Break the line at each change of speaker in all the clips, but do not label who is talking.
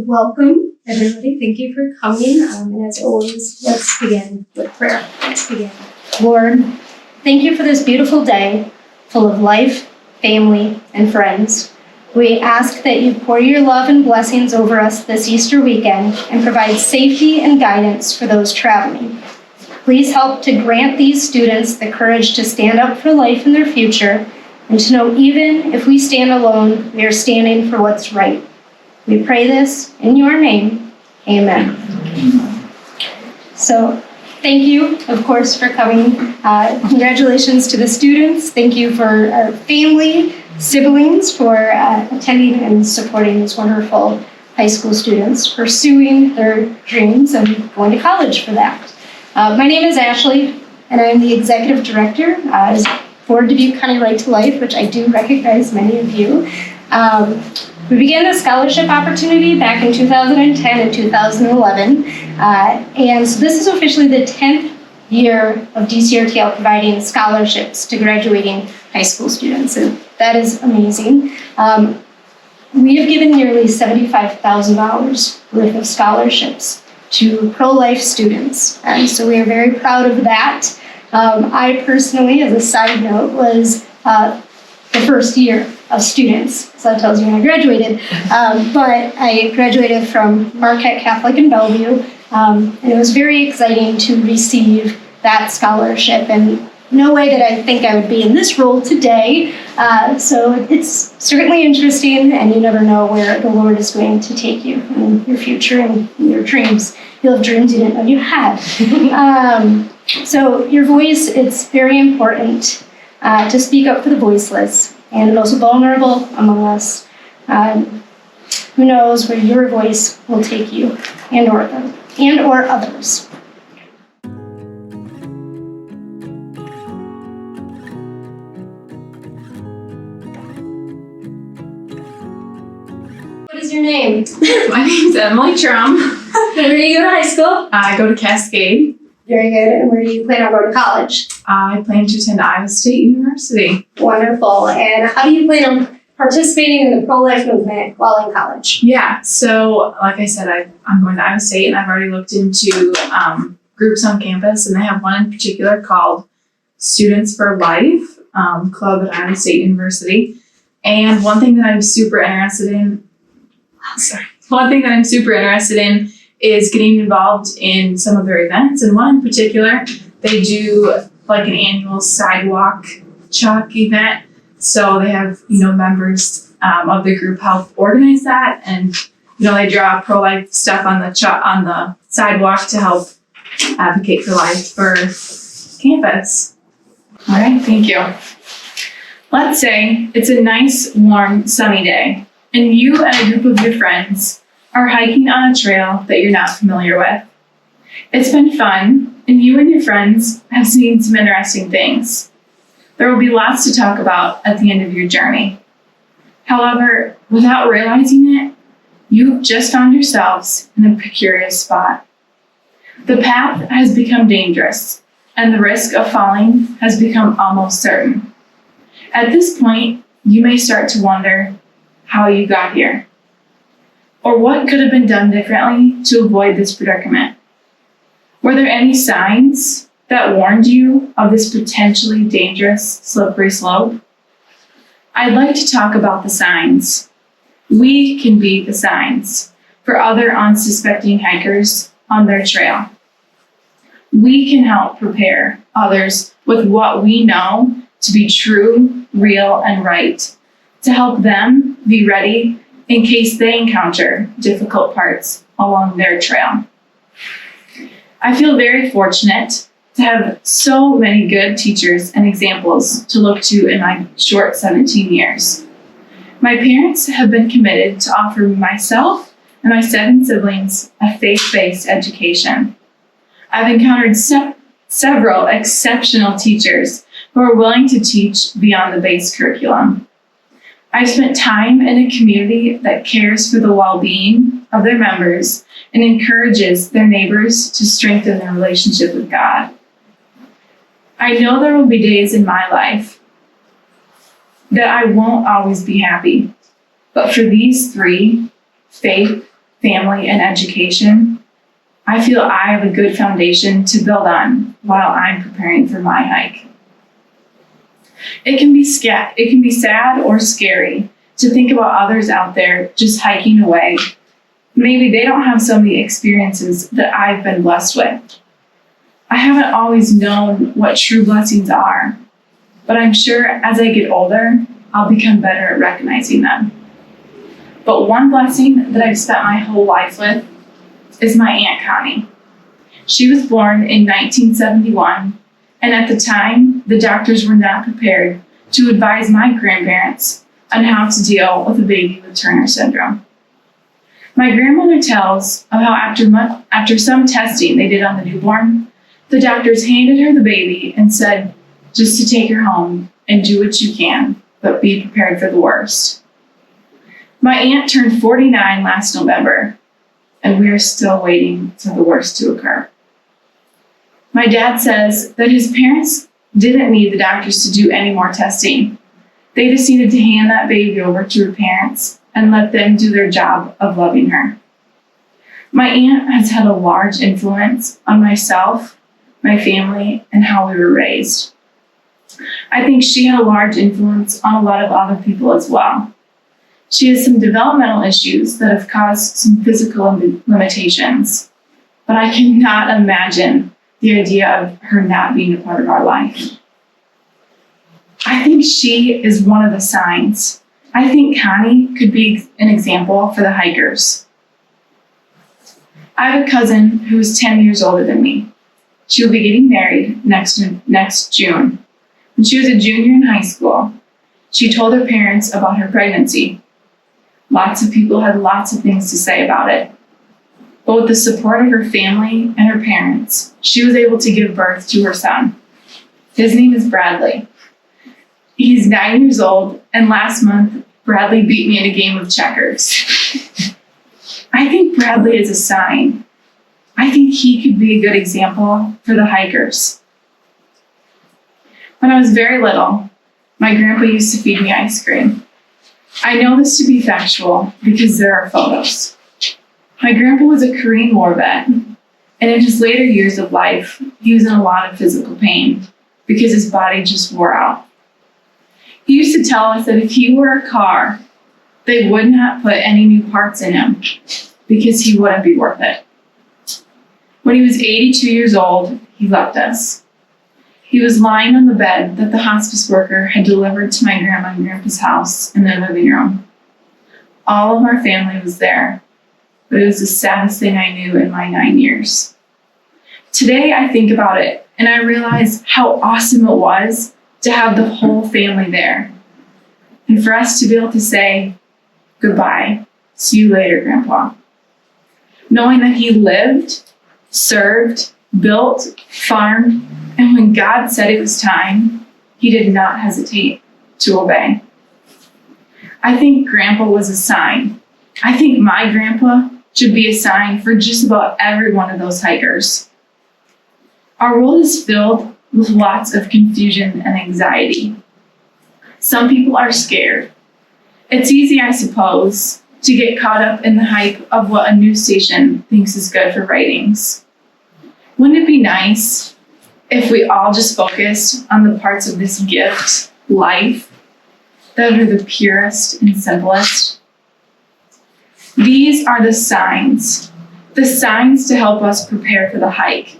welcome everybody. Thank you for coming. And as always, let's begin with prayer. Let's begin. Lord, thank you for this beautiful day full of life, family, and friends. We ask that you pour your love and blessings over us this Easter weekend and provide safety and guidance for those traveling. Please help to grant these students the courage to stand up for life in their future and to know even if we stand alone, we are standing for what's right. We pray this in your name. Amen. So thank you, of course, for coming. Congratulations to the students. Thank you for our family, siblings for attending and supporting these wonderful high school students pursuing their dreams and going to college for that. My name is Ashley, and I'm the executive director for Dubuque County Right to Life, which I do recognize many of you. We began the scholarship opportunity back in 2010 and 2011, and so this is officially the 10th year of DCRTL providing scholarships to graduating high school students, and that is amazing. We have given nearly $75,000 worth of scholarships to pro-life students, and so we are very proud of that. I personally, as a side note, was the first year of students, so that tells you when I graduated, but I graduated from Marquette Catholic in Bellevue, and it was very exciting to receive that scholarship, and no way did I think I would be in this role today, so it's certainly interesting, and you never know where the Lord is going to take you in your future and your dreams. You'll have dreams you didn't know you had. So your voice, it's very important to speak up for the voiceless and also vulnerable among us. Who knows where your voice will take you and or others. What is your name?
My name's Emily Trum.
Where do you go to high school?
I go to Cascade.
Very good. And where do you plan on going to college?
I plan to attend Iowa State University.
Wonderful. And how do you plan on participating in the pro-life movement while in college?
Yeah, so like I said, I'm going to Iowa State, and I've already looked into groups on campus, and they have one in particular called Students for Life Club at Iowa State University. And one thing that I'm super interested in is getting involved in some of their events. And one in particular, they do like an annual sidewalk chalk event. So they have, members of the group help organize that. And, they draw pro-life stuff on the sidewalk to help advocate for life for campus. All right, thank you. Let's say it's a nice, warm, sunny day, and you and a group of your friends are hiking on a trail that you're not familiar with. It's been fun, and you and your friends have seen some interesting things. There will be lots to talk about at the end of your journey. However, without realizing it, you've just found yourselves in a precarious spot. The path has become dangerous, and the risk of falling has become almost certain. At this point, you may start to wonder how you got here, or what could have been done differently to avoid this predicament. Were there any signs that warned you of this potentially dangerous slippery slope? I'd like to talk about the signs. We can be the signs for other unsuspecting hikers on their trail. We can help prepare others with what we know to be true, real, and right, to help them be ready in case they encounter difficult parts along their trail. I feel very fortunate to have so many good teachers and examples to look to in my short 17 years. My parents have been committed to offer myself and my 7 siblings a faith-based education. I've encountered several exceptional teachers who are willing to teach beyond the base curriculum. I've spent time in a community that cares for the well-being of their members and encourages their neighbors to strengthen their relationship with God. I know there will be days in my life that I won't always be happy, but for these 3, faith, family, and education, I feel I have a good foundation to build on while I'm preparing for my hike. It can be sad or scary to think about others out there just hiking away. Maybe they don't have some of the experiences that I've been blessed with. I haven't always known what true blessings are, but I'm sure as I get older, I'll become better at recognizing them. But one blessing that I've spent my whole life with is my Aunt Connie. She was born in 1971, and at the time, the doctors were not prepared to advise my grandparents on how to deal with a baby with Turner syndrome. My grandmother tells of how after some testing they did on the newborn, the doctors handed her the baby and said, just to take her home and do what you can, but be prepared for the worst. My aunt turned 49 last November, and we are still waiting for the worst to occur. My dad says that his parents didn't need the doctors to do any more testing. They just needed to hand that baby over to her parents and let them do their job of loving her. My aunt has had a large influence on myself, my family, and how we were raised. I think she had a large influence on a lot of other people as well. She has some developmental issues that have caused some physical limitations, but I cannot imagine the idea of her not being a part of our life. I think she is one of the signs. I think Connie could be an example for the hikers. I have a cousin who is 10 years older than me. She will be getting married next June. When she was a junior in high school, she told her parents about her pregnancy. Lots of people had lots of things to say about it. But with the support of her family and her parents, she was able to give birth to her son. His name is Bradley. He's 9 years old, and last month, Bradley beat me in a game of checkers. I think Bradley is a sign. I think he could be a good example for the hikers. When I was very little, my grandpa used to feed me ice cream. I know this to be factual because there are photos. My grandpa was a Korean War vet, and in his later years of life, he was in a lot of physical pain because his body just wore out. He used to tell us that if he were a car, they would not put any new parts in him because he wouldn't be worth it. When he was 82 years old, he left us. He was lying on the bed that the hospice worker had delivered to my grandma and grandpa's house in their living room. All of our family was there, but it was the saddest thing I knew in my 9 years. Today I think about it and I realize how awesome it was to have the whole family there. And for us to be able to say, goodbye, see you later, Grandpa. Knowing that he lived, served, built, farmed, and when God said it was time, he did not hesitate to obey. I think Grandpa was a sign. I think my grandpa should be a sign for just about every one of those hikers. Our world is filled with lots of confusion and anxiety. Some people are scared. It's easy, I suppose, to get caught up in the hype of what a news station thinks is good for ratings. Wouldn't it be nice if we all just focused on the parts of this gift, life, that are the purest and simplest? These are the signs to help us prepare for the hike,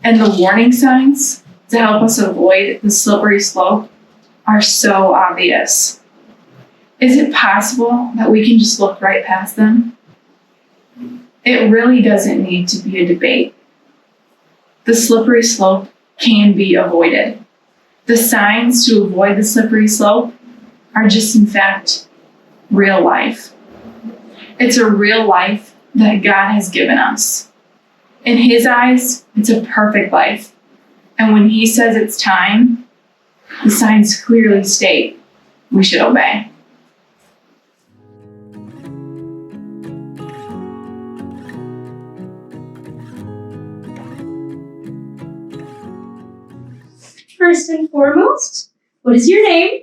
and the warning signs to help us avoid the slippery slope are so obvious. Is it possible that we can just look right past them? It really doesn't need to be a debate. The slippery slope can be avoided. The signs to avoid the slippery slope are just, in fact, real life. It's a real life that God has given us. In His eyes, it's a perfect life. And when He says it's time, the signs clearly state we should obey.
First and foremost, what is your name?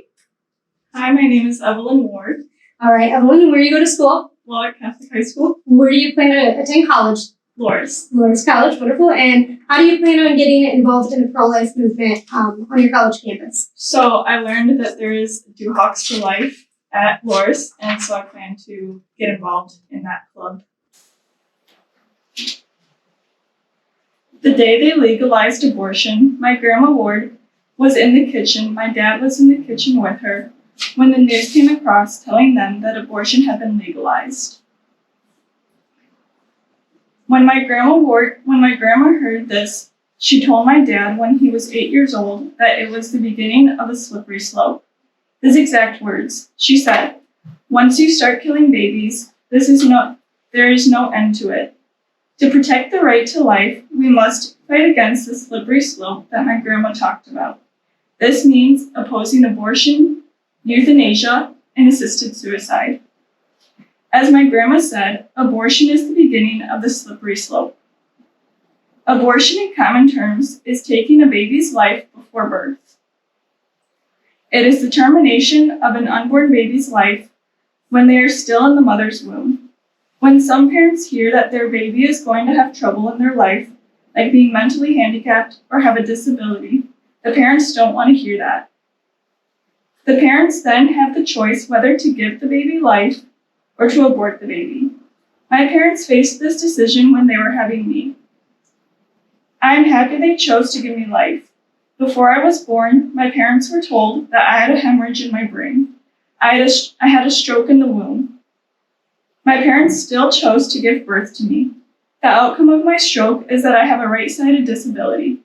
Hi, my name is Evelyn Ward.
All right, Evelyn, where do you go to school?
Lowell Catholic High School.
Where do you plan to attend college?
Loris.
Loris College, wonderful. And how do you plan on getting involved in the pro-life movement on your college campus?
So I learned that there is Do Hawks for Life at Loris, and so I plan to get involved in that club. The day they legalized abortion, my grandma Ward was in the kitchen. My dad was in the kitchen with her when the news came across telling them that abortion had been legalized. When my grandma heard this, she told my dad when he was 8 years old that it was the beginning of a slippery slope. His exact words. She said, "Once you start killing babies, there is no end to it. To protect the right to life, we must fight against the slippery slope that my grandma talked about. This means opposing abortion, euthanasia, and assisted suicide." As my grandma said, abortion is the beginning of the slippery slope. Abortion in common terms is taking a baby's life before birth. It is the termination of an unborn baby's life when they are still in the mother's womb. When some parents hear that their baby is going to have trouble in their life, like being mentally handicapped or have a disability, the parents don't want to hear that. The parents then have the choice whether to give the baby life or to abort the baby. My parents faced this decision when they were having me. I am happy they chose to give me life. Before I was born, my parents were told that I had a hemorrhage in my brain. I had a stroke in the womb. My parents still chose to give birth to me. The outcome of my stroke is that I have a right-sided disability.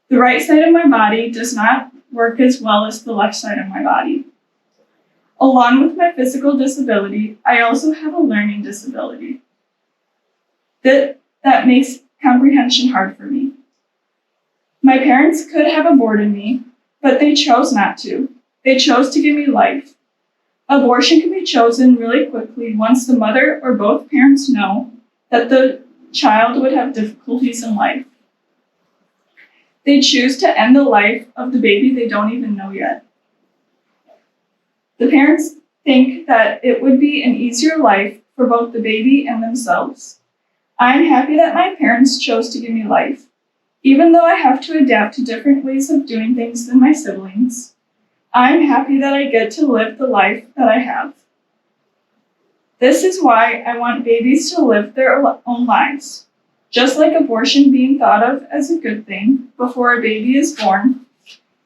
The right side of my body does not work as well as the left side of my body. Along with my physical disability, I also have a learning disability. That makes comprehension hard for me. My parents could have aborted me, but they chose not to. They chose to give me life. Abortion can be chosen really quickly once the mother or both parents know that the child would have difficulties in life. They choose to end the life of the baby they don't even know yet. The parents think that it would be an easier life for both the baby and themselves. I am happy that my parents chose to give me life, even though I have to adapt to different ways of doing things than my siblings. I am happy that I get to live the life that I have. This is why I want babies to live their own lives. Just like abortion being thought of as a good thing before a baby is born,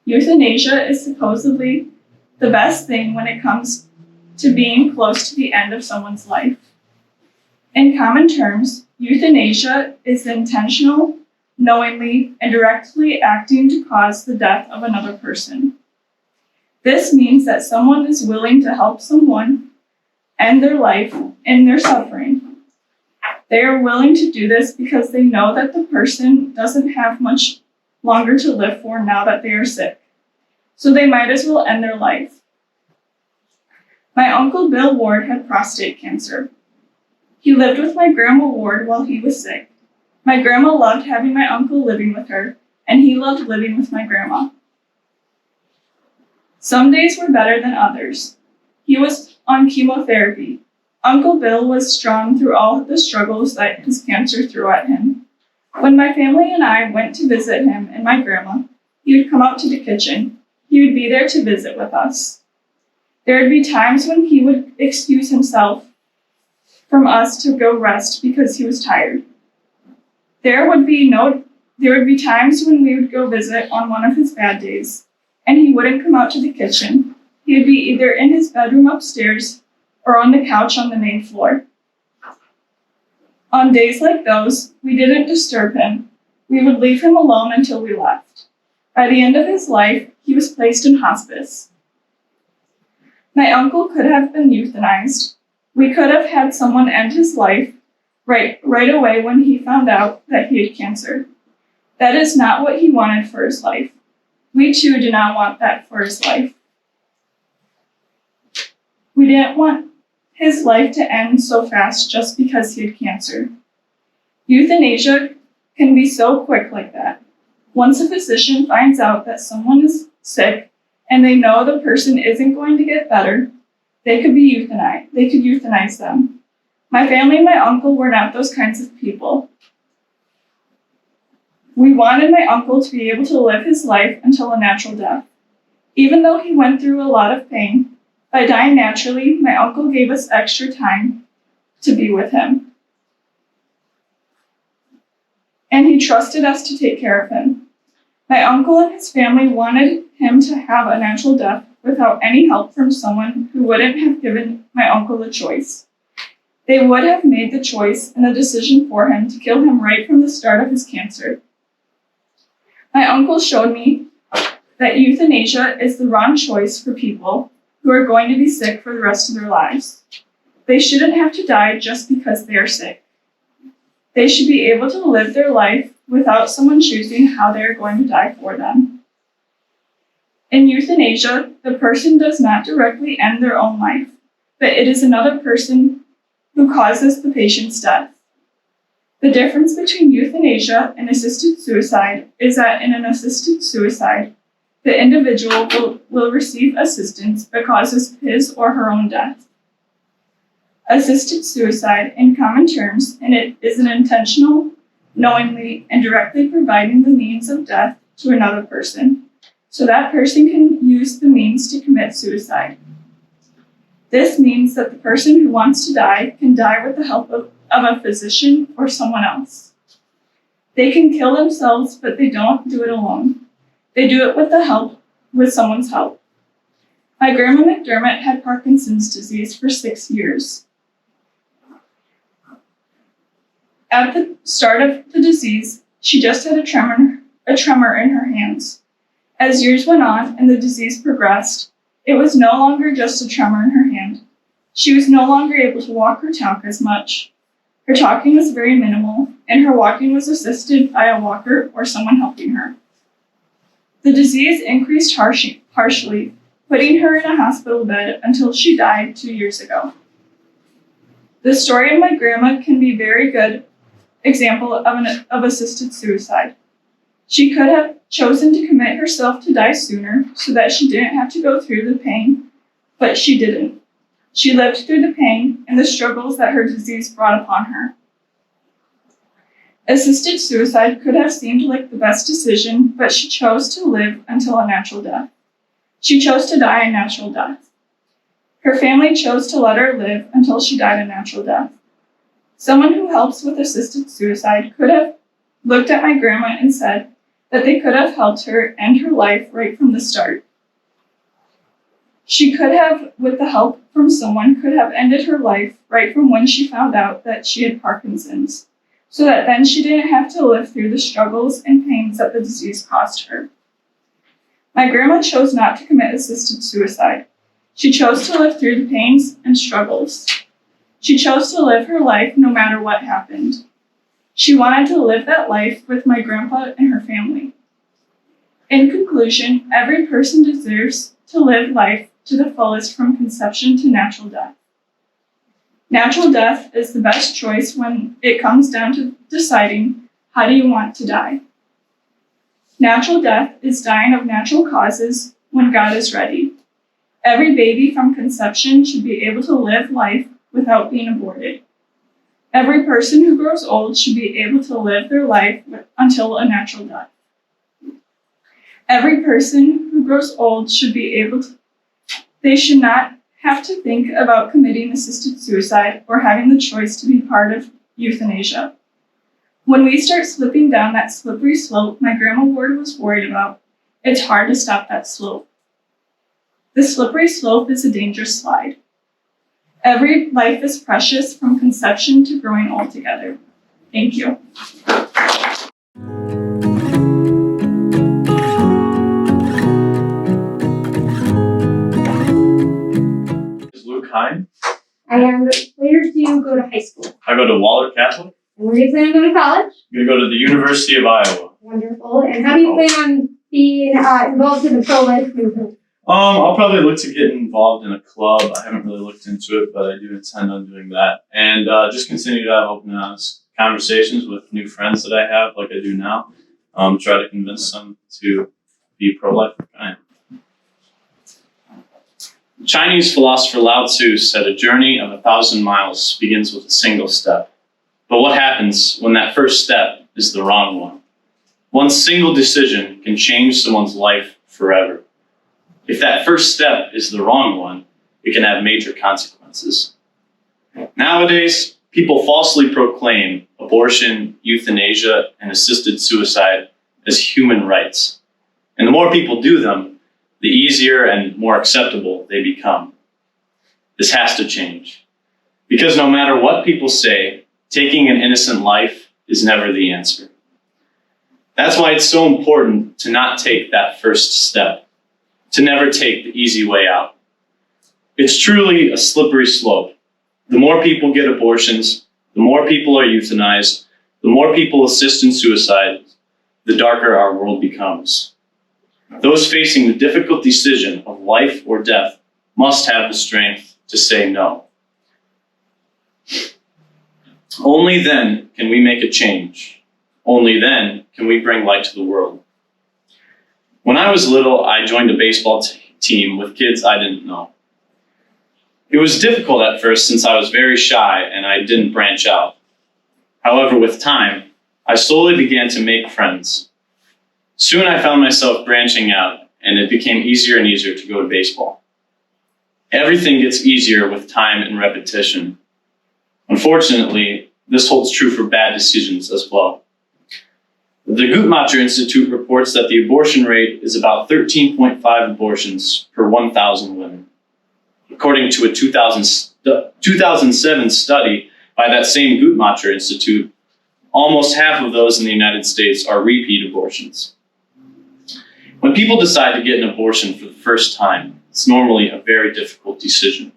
euthanasia is supposedly the best thing when it comes to being close to the end of someone's life. In common terms, euthanasia is intentional, knowingly, and directly acting to cause the death of another person. This means that someone is willing to help someone end their life in their suffering. They are willing to do this because they know that the person doesn't have much longer to live for now that they are sick. So they might as well end their life. My Uncle Bill Ward had prostate cancer. He lived with my Grandma Ward while he was sick. My grandma loved having my uncle living with her, and he loved living with my grandma. Some days were better than others. He was on chemotherapy. Uncle Bill was strong through all the struggles that his cancer threw at him. When my family and I went to visit him and my grandma, he would come out to the kitchen. He would be there to visit with us. There would be times when he would excuse himself from us to go rest because he was tired. There would be times when we would go visit on one of his bad days, and he wouldn't come out to the kitchen. He would be either in his bedroom upstairs or on the couch on the main floor. On days like those, we didn't disturb him. We would leave him alone until we left. By the end of his life, he was placed in hospice. My uncle could have been euthanized. We could have had someone end his life right away when he found out that he had cancer. That is not what he wanted for his life. We too do not want that for his life. We didn't want his life to end so fast just because he had cancer. Euthanasia can be so quick like that. Once a physician finds out that someone is sick and they know the person isn't going to get better, they could euthanize them. My family and my uncle were not those kinds of people. We wanted my uncle to be able to live his life until a natural death. Even though he went through a lot of pain, by dying naturally, my uncle gave us extra time to be with him. And he trusted us to take care of him. My uncle and his family wanted him to have a natural death without any help from someone who wouldn't have given my uncle a choice. They would have made the choice and the decision for him to kill him right from the start of his cancer. My uncle showed me that euthanasia is the wrong choice for people who are going to be sick for the rest of their lives. They shouldn't have to die just because they are sick. They should be able to live their life without someone choosing how they are going to die for them. In euthanasia, the person does not directly end their own life, but it is another person who causes the patient's death. The difference between euthanasia and assisted suicide is that in an assisted suicide, the individual will receive assistance that causes his or her own death. Assisted suicide, in common terms, and it is an intentional, knowingly, and directly providing the means of death to another person, so that person can use the means to commit suicide. This means that the person who wants to die can die with the help of a physician or someone else. They can kill themselves, but they don't do it alone. They do it with someone's help. My grandma McDermott had Parkinson's disease for 6 years. At the start of the disease, she just had a tremor in her hands. As years went on and the disease progressed, it was no longer just a tremor in her hand. She was no longer able to walk or talk as much. Her talking was very minimal, and her walking was assisted by a walker or someone helping her. The disease increased harshly, putting her in a hospital bed until she died 2 years ago. The story of my grandma can be a very good example of assisted suicide. She could have chosen to commit herself to die sooner so that she didn't have to go through the pain, but she didn't. She lived through the pain and the struggles that her disease brought upon her. Assisted suicide could have seemed like the best decision, but she chose to live until a natural death. She chose to die a natural death. Her family chose to let her live until she died a natural death. Someone who helps with assisted suicide could have looked at my grandma and said that they could have helped her end her life right from the start. She could have, with the help from someone, could have ended her life right from when she found out that she had Parkinson's, so that then she didn't have to live through the struggles and pains that the disease caused her. My grandma chose not to commit assisted suicide. She chose to live through the pains and struggles. She chose to live her life no matter what happened. She wanted to live that life with my grandpa and her family. In conclusion, every person deserves to live life to the fullest from conception to natural death. Natural death is the best choice when it comes down to deciding how do you want to die. Natural death is dying of natural causes when God is ready. Every baby from conception should be able to live life without being aborted. Every person who grows old should be able to live their life until a natural death. Every person who grows old should be able to, they should not have to think about committing assisted suicide or having the choice to be part of euthanasia. When we start slipping down that slippery slope my grandma Ward was worried about, it's hard to stop that slope. The slippery slope is a dangerous slide. Every life is precious from conception to growing old together. Thank you.
Is Luke Hine.
And where do you go to high school?
I go to Waller Catholic.
And where do you plan on going to college?
I'm going to go to the University of Iowa.
Wonderful. And how do you plan on being involved in the pro-life movement?
I'll probably look to get involved in a club. I haven't really looked into it, but I do intend on doing that. And just continue to have open and honest conversations with new friends that I have, like I do now. Try to convince them to be pro-life. Chinese philosopher Lao Tzu said a journey of 1,000 miles begins with a single step. But what happens when that first step is the wrong one? One single decision can change someone's life forever. If that first step is the wrong one, it can have major consequences. Nowadays, people falsely proclaim abortion, euthanasia, and assisted suicide as human rights. And the more people do them, the easier and more acceptable they become. This has to change. Because no matter what people say, taking an innocent life is never the answer. That's why it's so important to not take that first step, to never take the easy way out. It's truly a slippery slope. The more people get abortions, the more people are euthanized, the more people assist in suicide, the darker our world becomes. Those facing the difficult decision of life or death must have the strength to say no. Only then can we make a change. Only then can we bring light to the world. When I was little, I joined a baseball team with kids I didn't know. It was difficult at first since I was very shy and I didn't branch out. However, with time, I slowly began to make friends. Soon I found myself branching out, and it became easier and easier to go to baseball. Everything gets easier with time and repetition. Unfortunately, this holds true for bad decisions as well. The Guttmacher Institute reports that the abortion rate is about 13.5 abortions per 1,000 women. According to a 2007 study by that same Guttmacher Institute, almost half of those in the United States are repeat abortions. When people decide to get an abortion for the first time, it's normally a very difficult decision.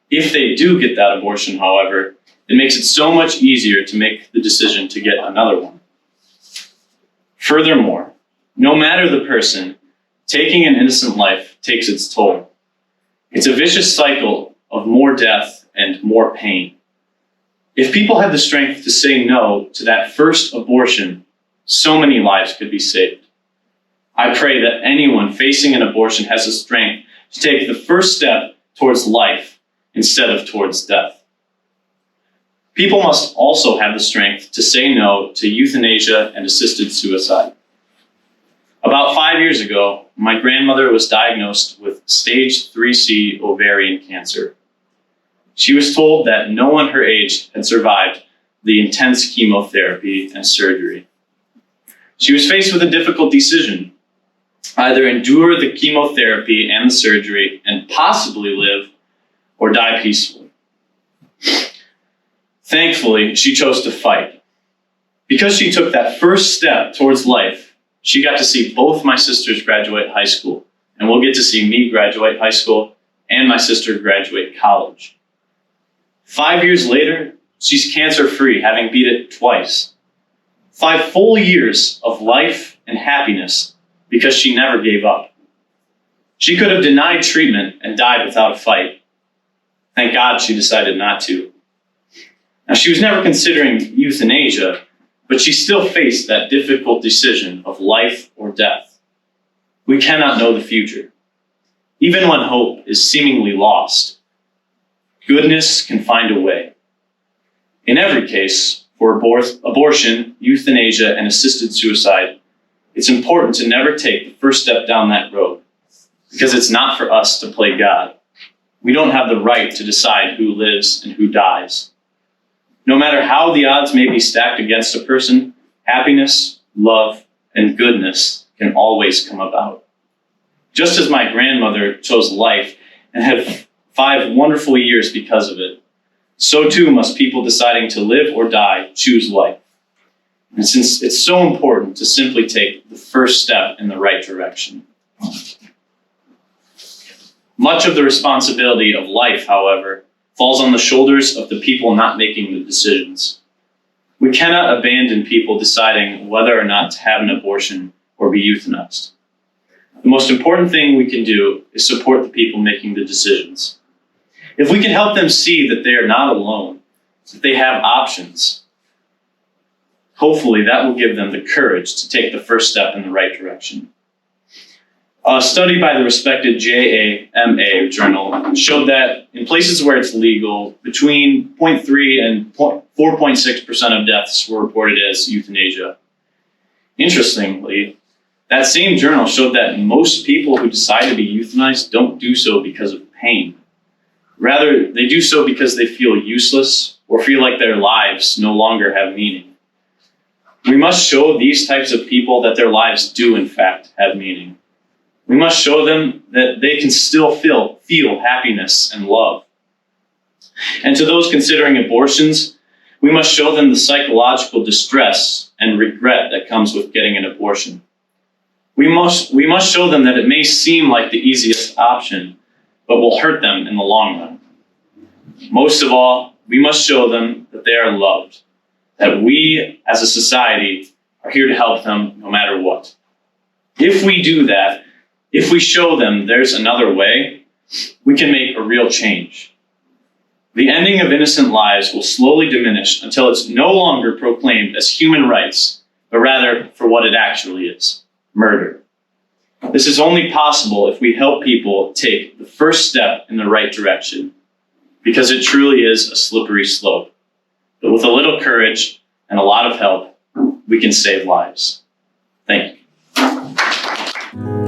If they do get that abortion, however, it makes it so much easier to make the decision to get another one. Furthermore, no matter the person, taking an innocent life takes its toll. It's a vicious cycle of more death and more pain. If people had the strength to say no to that first abortion, so many lives could be saved. I pray that anyone facing an abortion has the strength to take the first step towards life instead of towards death. People must also have the strength to say no to euthanasia and assisted suicide. About 5 years ago, my grandmother was diagnosed with stage 3C ovarian cancer. She was told that no one her age had survived the intense chemotherapy and surgery. She was faced with a difficult decision: either endure the chemotherapy and the surgery and possibly live, or die peacefully. Thankfully, she chose to fight. Because she took that first step towards life, she got to see both my sisters graduate high school, and we'll get to see me graduate high school and my sister graduate college. 5 years later, she's cancer-free, having beat it twice. 5 full years of life and happiness because she never gave up. She could have denied treatment and died without a fight. Thank God she decided not to. Now, she was never considering euthanasia, but she still faced that difficult decision of life or death. We cannot know the future. Even when hope is seemingly lost, goodness can find a way. In every case, for abortion, euthanasia, and assisted suicide, it's important to never take the first step down that road, because it's not for us to play God. We don't have the right to decide who lives and who dies. No matter how the odds may be stacked against a person, happiness, love, and goodness can always come about. Just as my grandmother chose life and had 5 wonderful years because of it, so too must people deciding to live or die choose life. And since it's so important to simply take the first step in the right direction. Much of the responsibility of life, however, falls on the shoulders of the people not making the decisions. We cannot abandon people deciding whether or not to have an abortion or be euthanized. The most important thing we can do is support the people making the decisions. If we can help them see that they are not alone, that they have options, hopefully that will give them the courage to take the first step in the right direction. A study by the respected JAMA journal showed that in places where it's legal, between 0.3 and 4.6% of deaths were reported as euthanasia. Interestingly, that same journal showed that most people who decide to be euthanized don't do so because of pain. Rather, they do so because they feel useless or feel like their lives no longer have meaning. We must show these types of people that their lives do, in fact, have meaning. We must show them that they can still feel happiness and love. And to those considering abortions, we must show them the psychological distress and regret that comes with getting an abortion. We must show them that it may seem like the easiest option, but will hurt them in the long run. Most of all, we must show them that they are loved, that we as a society are here to help them no matter what. If we do that, if we show them there's another way, we can make a real change. The ending of innocent lives will slowly diminish until it's no longer proclaimed as human rights, but rather for what it actually is, murder. This is only possible if we help people take the first step in the right direction, because it truly is a slippery slope. But with a little courage and a lot of help, we can save lives. Thank you.